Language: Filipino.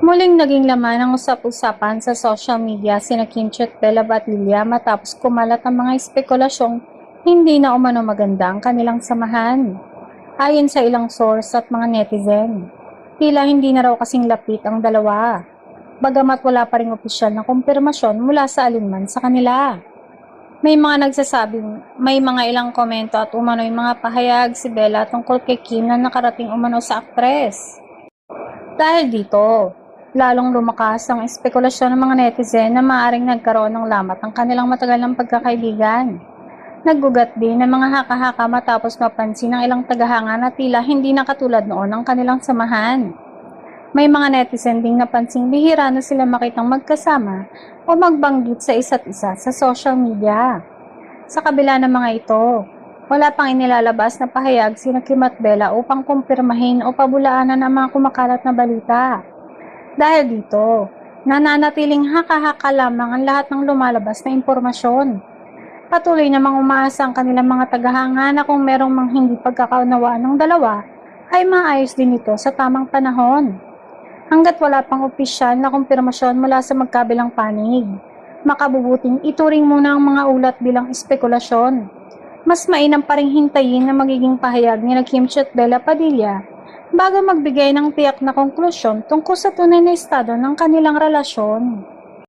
Muling naging laman ang usap-usapan sa social media sina Kim at Bella Battilla matapos kumalat ang mga espekulasyong hindi na umano maganda ang kanilang samahan. Ayon sa ilang source at mga netizen, tila hindi na raw kasing lapit ang dalawa, bagamat wala pa ring opisyal na kumpirmasyon mula sa alinman sa kanila. May mga nagsasabing may mga ilang komento at umano'y mga pahayag si Bella tungkol kay Kim na nakarating umano sa aktres. Dahil dito, lalong lumakas ang espekulasyon ng mga netizen na maaaring nagkaroon ng lamat ang kanilang matagal ng pagkakaibigan. Naggugat din ng mga haka-haka matapos mapansin ng ilang tagahanga na tila hindi na katulad noon ang kanilang samahan. May mga netizen ding napansing bihira na sila makitang magkasama o magbanggit sa isa't isa sa social media. Sa kabila ng mga ito, wala pang inilalabas na pahayag sina Kim at Bella upang kumpirmahin o pabulaanan ang mga kumakalat na balita. Dahil dito, nananatiling haka-haka lamang ang lahat ng lumalabas na impormasyon. Patuloy namang umaasa ang kanilang mga tagahanga na kung merong mga hindi pagkakaunawaan ng dalawa, ay maayos din ito sa tamang panahon. Hanggat wala pang opisyal na kumpirmasyon mula sa magkabilang panig, makabubuting ituring muna ang mga ulat bilang espekulasyon. Mas mainam pa ring hintayin na magiging pahayag ni Kim at Bella Padilla bago magbigay ng tiyak na konklusyon tungkol sa tunay na estado ng kanilang relasyon.